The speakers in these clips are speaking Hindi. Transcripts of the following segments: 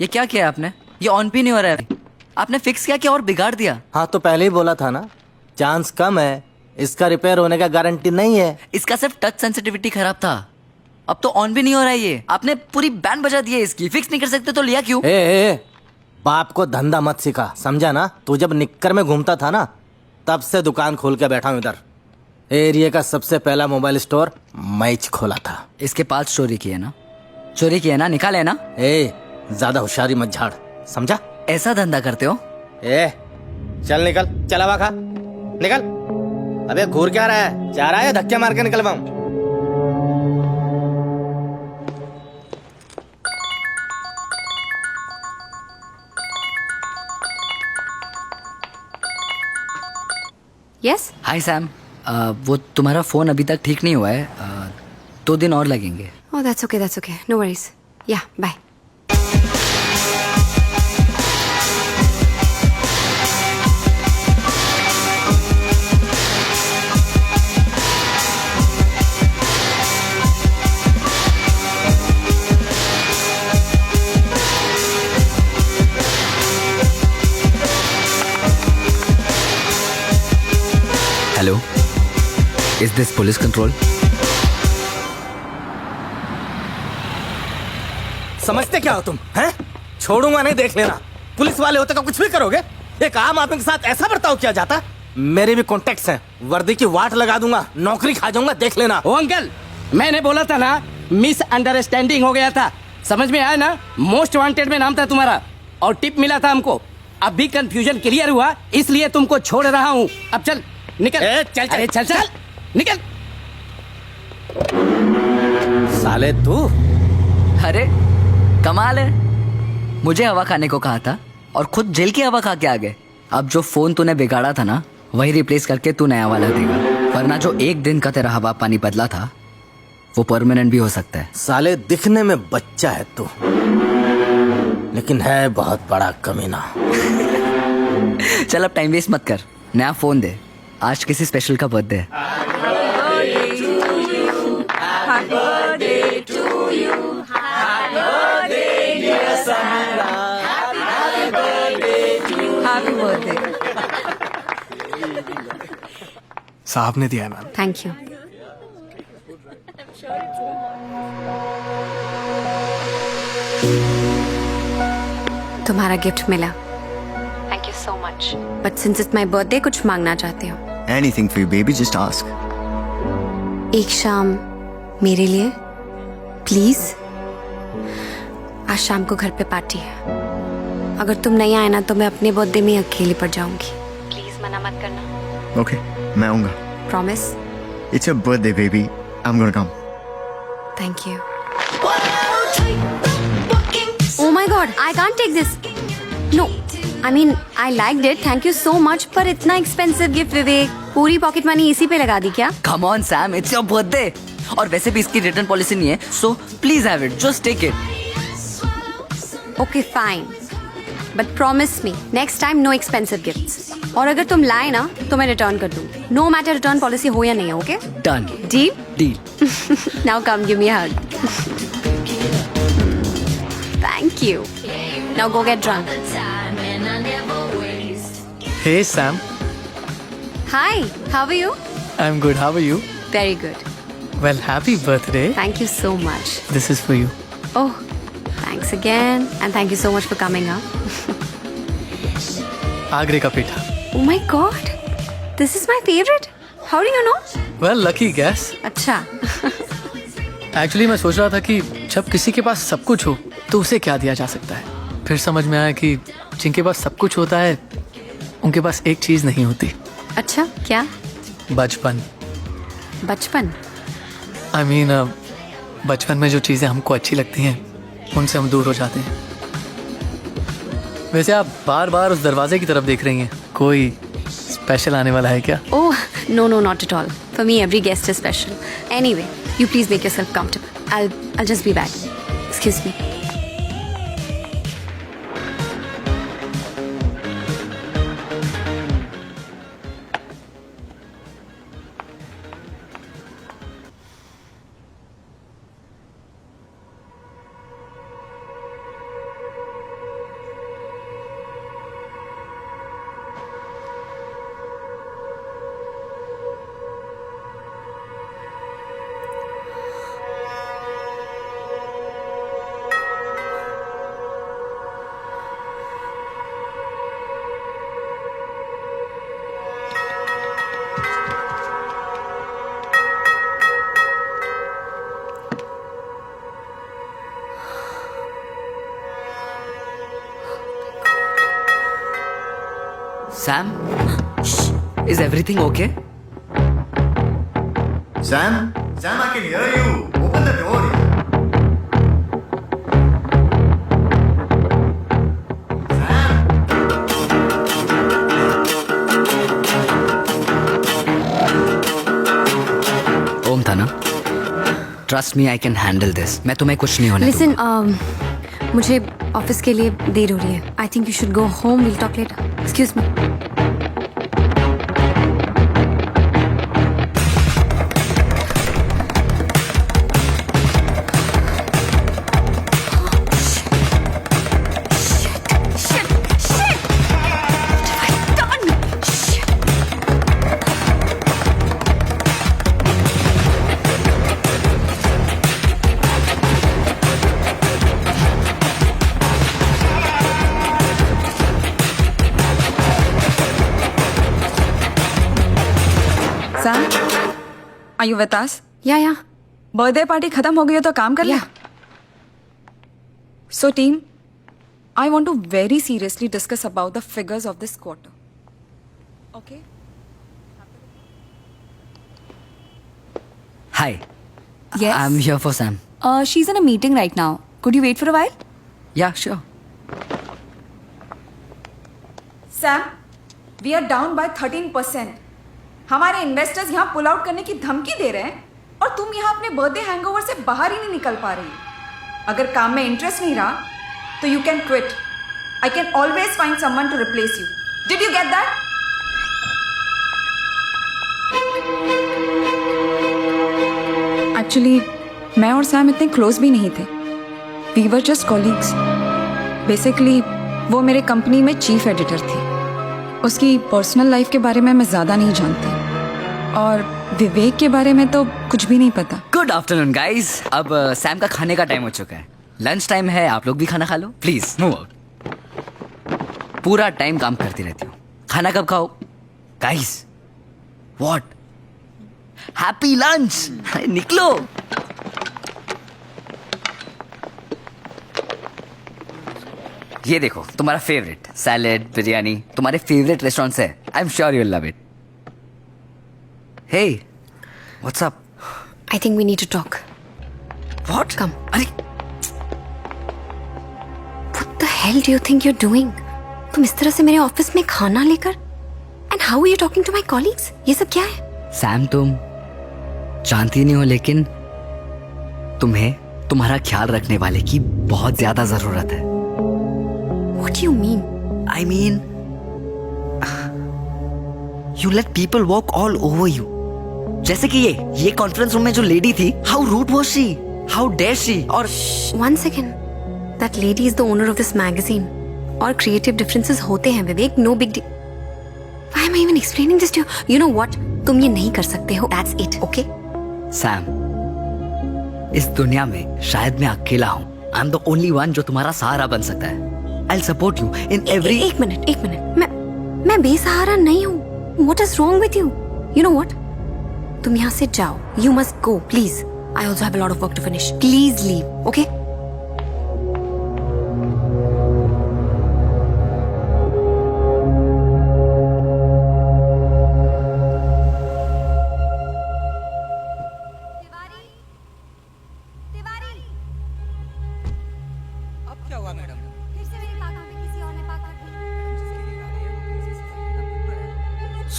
ये क्या किया आपने? ये ऑन भी नहीं हो रहा है। आपने फिक्स किया कि और बिगाड़ दिया। हाँ तो पहले ही बोला था ना, चांस कम है, इसका रिपेयर होने का गारंटी नहीं है। इसका सिर्फ टच सेंसिटिविटी खराब था, अब तो ऑन भी नहीं हो रहा है। ये आपने पूरी बैंड बजा दी है इसकी। फिक्स नहीं कर सकते तो लिया क्यों? ए, बाप को धंधा मत सिखा, समझा ना? तू जब निक्कर में घूमता था ना, तब से दुकान खोल के बैठा हूँ इधर। एरिया का सबसे पहला मोबाइल स्टोर मैच खोला था। इसके पास चोरी की है ना? चोरी की है ना? निकाले ना? ज्यादा होशियारी मत झाड़, समझा? ऐसा धंधा करते हो? चल निकल, चल हवा खा, निकल। अबे घूर क्या रहा है? जा रहा है धक्के मार के निकलवाऊं? यस। हाय सैम, वो तुम्हारा फोन अभी तक ठीक नहीं हुआ है। 2 दिन और लगेंगे। Oh that's okay, no worries. Yeah bye. Hello, is this police control? समझते क्या हो तुम, हैं? छोड़ूंगा नहीं, देख लेना। पुलिस वाले होते तो कुछ भी करोगे। एक आम आदमी के साथ ऐसा बर्ताव किया जाता? मेरे भी कॉन्टेक्ट्स हैं, वर्दी की वाट लगा दूंगा, नौकरी खा जाऊंगा, देख लेना। ओ अंकल, मैंने बोला था ना, मिस अंडरस्टैंडिंग हो गया था। समझ में आया ना? मोस्ट वांटेड में नाम था तुम्हारा और टिप मिला था हमको। अब भी कंफ्यूजन क्लियर हुआ, इसलिए तुमको छोड़ रहा हूँ। अब चल निकल। चल अरे चल निकल। साले तू। अरे कमाल है, मुझे हवा खाने को कहा था और खुद जेल की हवा खा के आ गए। अब जो फोन तूने बिगाड़ा था ना, वही रिप्लेस करके तू नया वाला देगा, वरना जो एक दिन का तेरा हवा पानी बदला था वो परमानेंट भी हो सकता है। साले दिखने में बच्चा है तू, लेकिन है बहुत बड़ा कमीना। चल अब टाइम वेस्ट मत कर, नया फोन दे। आज किसी स्पेशल का बर्थडे है। साहब ने दिया है मैम। Thank you. तुम्हारा गिफ्ट मिला। Thank you so much. But since it's my birthday, कुछ मांगना चाहते हो? Anything for you, baby. Just ask. एक शाम मेरे लिए प्लीज। आज शाम को घर पे पार्टी है, अगर तुम नहीं आए ना तो मैं अपने बर्थडे में अकेली पड़ जाऊंगी। प्लीज मना मत करना। Okay, मैं आऊँगा। Promise? It's your birthday, baby. I'm gonna come. Thank you. Oh my God, I can't take this. No, I mean I liked it. Thank you so much. पर इतना एक्सपेंसिव गिफ्ट विवेक, पूरी पॉकेट मनी इसी पे लगा दी क्या? Come on Sam, it's your birthday. और वैसे भी इसकी रिटर्न पॉलिसी नहीं है, so please have it, just take it. Okay, fine. But promise me, next time no expensive gifts. और अगर तुम लाए ना तो मैं रिटर्न कर दूँ, no matter रिटर्न पॉलिसी हो या नहीं हो। Okay? Done Deal? Deal. Now come give me a hug. Thank you. Now go get drunk. Hey Sam, Hi, how are you? I'm good. How are you? Very good. Well, happy birthday. Thank you so much. This is for you. Oh, thanks again. And thank you so much for coming up. आगरे का पेठा. Oh my God. This is my favorite. How do you know? Well, lucky guess. अच्छा. Actually मैं सोच रहा था कि जब किसी के पास सब कुछ हो तो उसे क्या दिया जा सकता है. फिर समझ में आया कि जिनके पास सब कुछ होता है उनके पास एक चीज नहीं होती. अच्छा, क्या? बचपन. बचपन? I mean, बचपन में जो चीजें हमको अच्छी लगती हैं उनसे हम दूर हो जाते हैं. वैसे आप बार बार उस दरवाजे की तरफ देख रही हैं. कोई स्पेशल आने वाला है क्या? Oh, no, not at all. For me, every guest is special. Anyway, you please make yourself comfortable. I'll just be back. Excuse me. Sam, is everything okay? Sam? Sam, I can hear you. Open the door. ओम था ना? Trust me, I can handle this. मैं तुम्हें कुछ नहीं होने लिसन दूंगा। मुझे ऑफिस के लिए देर हो रही है. I think you should go home. Will talk later. Excuse me. Sam, are you with us? या बर्थडे पार्टी खत्म हो गई हो तो काम कर ले. So team, I want to very seriously discuss about the figures of this quarter. Okay? Hi. Yes? I'm here for Sam. She's in a meeting right now. Could you wait for a while? Yeah, sure. Sam, we are down by 13%. हमारे इन्वेस्टर्स यहाँ पुल आउट करने की धमकी दे रहे हैं और तुम यहाँ अपने बर्थडे हैंगओवर से बाहर ही नहीं निकल पा रही. अगर काम में इंटरेस्ट नहीं रहा तो you can quit. I can always find someone to replace you. Did you get that? Actually मैं और सैम इतने क्लोज भी नहीं थे. We were just colleagues. Basically वो मेरे कंपनी में चीफ एडिटर थी. उसकी पर्सनल लाइफ के बारे में मैं ज़्यादा नहीं जानती और विवेक के बारे में तो कुछ भी नहीं पता. Good afternoon guys. अब सैम का खाने का टाइम हो चुका है. लंच टाइम है, आप लोग भी खाना खा लो प्लीज. Move out. पूरा टाइम काम करती रहती हूँ. खाना कब खाओ गाइस? व्हाट? Happy lunch. निकलो. ये देखो तुम्हारा फेवरेट सैलेड बिरयानी तुम्हारे फेवरेट रेस्टोरेंट से. I am sure you will love it. Hey what's up? I think we need to talk. What? Come. अरे What the hell do you think you're doing? तुम इस तरह से मेरे ऑफिस में खाना लेकर and how are you talking to my colleagues? ये सब क्या है? सैम तुम जानती नहीं हो लेकिन तुम्हें तुम्हारा ख्याल रखने वाले की बहुत ज्यादा जरूरत है. What do you mean? I mean, you let people walk all over you. जैसे कि ये कॉन्फ्रेंस रूम में जो लेडी थी, how rude was she? How dare she? और One second. That lady is the owner of this magazine. और creative differences होते हैं विवेक. No big deal. Why am I even explaining this to you? You know what? तुम ये नहीं कर सकते हो. That's it. Okay? सैम, इस दुनिया में शायद मैं अकेला हूँ. I'm the only one जो तुम्हारा सहारा बन सकता है. I'll support you in every. एक मिनट. मैं बेसहारा नहीं हूँ. What is wrong with you? You know what? तुम यहाँ से जाओ. You must go, please. I also have a lot of work to finish. Please leave, okay?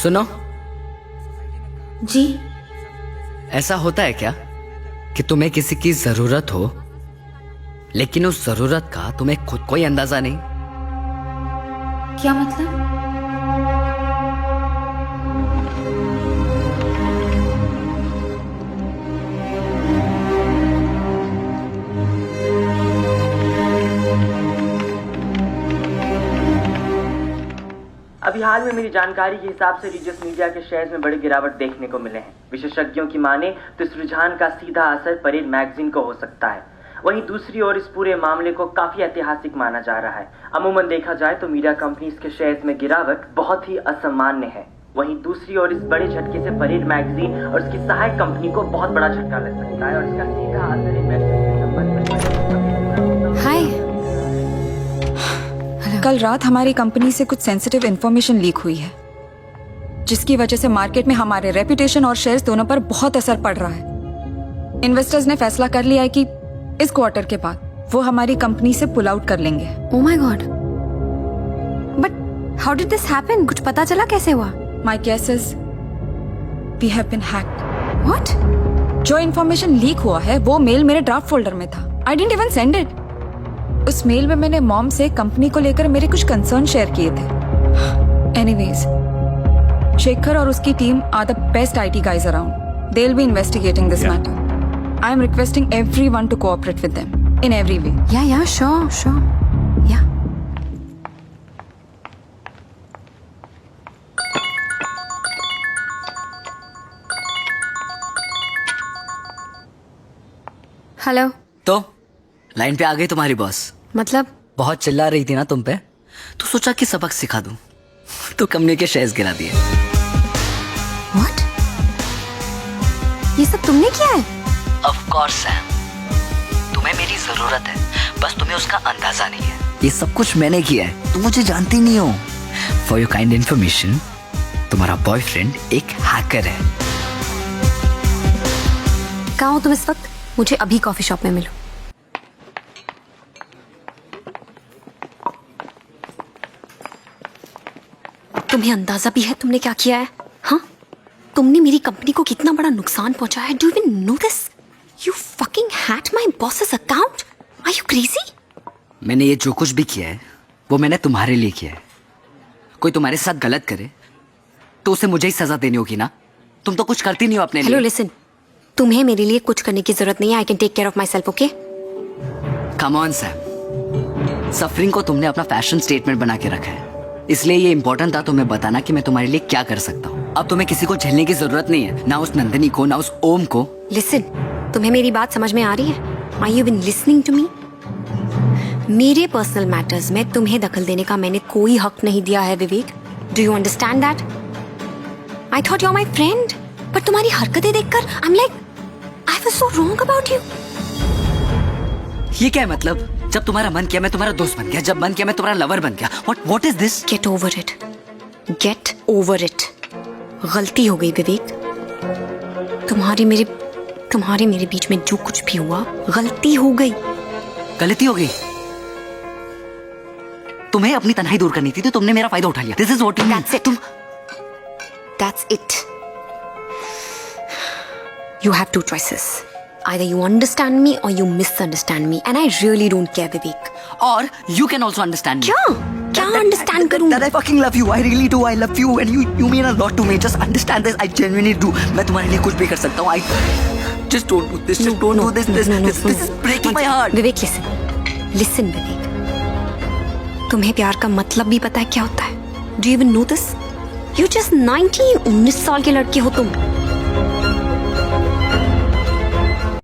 सुनो, जी. ऐसा होता है क्या कि तुम्हें किसी की जरूरत हो लेकिन उस जरूरत का तुम्हें खुद कोई अंदाजा नहीं? क्या मतलब? अभी हाल में मेरी जानकारी के हिसाब से रिजियस मीडिया के शेयर्स में बड़ी गिरावट देखने को मिले हैं. विशेषज्ञों की माने तो इस रुझान का सीधा असर परेड मैगजीन को हो सकता है. वहीं दूसरी ओर इस पूरे मामले को काफी ऐतिहासिक माना जा रहा है. अमूमन देखा जाए तो मीडिया कंपनीज के शेयर्स में गिरावट बहुत ही असामान्य है. वहीं दूसरी ओर इस बड़े झटके से परेड मैगजीन और इसकी सहायक कंपनी को बहुत बड़ा झटका लग सकता है और इसका सीधा असर इन्वेस्टमेंट के संबंध में. हाय. है? कल रात हमारी कंपनी से कुछ सेंसिटिव इंफॉर्मेशन लीक हुई है, जिसकी वजह से मार्केट में हमारे रेपुटेशन और शेयर्स दोनों पर बहुत असर पड़ रहा है। इन्वेस्टर्स ने फैसला कर लिया है कि इस क्वार्टर के बाद वो हमारी कंपनी से पुल आउट कर लेंगे। Oh my God. But how did this happen? कुछ पता चला कैसे हुआ? My guess is we have been hacked. What? जो इन्फॉर्मेशन लीक हुआ है वो मेल मेरे ड्राफ्ट फोल्डर में था। I didn't even send it. उस मेल में मैंने मॉम से कंपनी को लेकर मेरे कुछ कंसर्न शेयर किए थे। एनीवेज, शेखर और उसकी team are the best IT guys around. They'll be investigating this matter. I am requesting everyone to cooperate with them in every way. Yeah, sure. Yeah. Hello. तो लाइन पे आ गई तुम्हारी बॉस। मतलब बहुत चिल्ला रही थी ना तुम पे, तो सोचा कि सबक सिखा दूं। तो कंपनी के शेयर्स गिरा दिए। व्हाट? ये सब तुमने किया है? ऑफ कोर्स सैम, तुम्हें मेरी जरूरत है, बस तुम्हें उसका अंदाजा नहीं है। ये सब कुछ मैंने किया है, तुम मुझे जानती नहीं हो। फॉर योर काइंड इन्फॉर्मेशन, तुम्हारा बॉयफ्रेंड एक हैकर है। कहाँ हो तुम इस वक्त? मुझे अभी कॉफी शॉप में मिलो। तुम्हें अंदाजा भी है तुमने क्या किया है? हाँ, तुमने मेरी कंपनी को कितना बड़ा नुकसान पहुंचाया है। Do you even know this? You fucking hacked my boss's account. Are you crazy? मैंने ये जो कुछ भी किया है वो मैंने तुम्हारे लिए किया है। कोई तुम्हारे साथ गलत करे तो उसे मुझे ही सजा देनी होगी ना। तुम तो कुछ करती नहीं हो अपने लिए। हेलो लिसन, तुम्हें मेरे लिए कुछ करने की जरूरत नहीं है। I can take care of myself, okay? Come on Sam, suffering को तुमने अपना फैशन स्टेटमेंट बना के रखा है, इसलिए ये इंपॉर्टेंट था तुम्हें बताना कि मैं तुम्हारे लिए क्या कर सकता हूँ। अब तुम्हें किसी को झेलने की जरूरत नहीं है, ना उस नंदिनी को, ना उस ओम को। लिसन, तुम्हें मेरी बात समझ में आ रही है? Are you been listening to me? मेरे पर्सनल मैटर्स में तुम्हें दखल देने का मैंने कोई हक नहीं दिया है Vivek. Do you understand that? I thought you are my friend, पर तुम्हारी हरकतें देखकर I am like I was so wrong about you. ये क्या है मतलब? जब तुम्हारा मन किया मैं तुम्हारा दोस्त बन गया, जब मन किया मैं तुम्हारा लवर बन गया। What is this? Get over it, get over it. गलती हो गई विवेक। तुम्हारे मेरे बीच में जो कुछ भी हुआ गलती हो गई। गलती हो गई? तुम्हें अपनी तन्हाई दूर करनी थी तो तुमने मेरा फायदा उठा लिया। This is what you mean. That's it. That's it. You have two choices. Either you understand me or you misunderstand me, and I really don't care, Vivek. Or you can also understand me. क्या understand करूँ? That I fucking love you. I really do. I love you, and you mean a lot to me. Just understand this. I genuinely do. मैं तुम्हारे लिए कुछ भी कर सकता हूँ. Just don't do this. Just don't do this. This is breaking my heart. Vivek, listen, Vivek. तुम्हें प्यार का मतलब भी पता है क्या होता है? Do you even know this? You just 19 साल के लड़के हो तुम।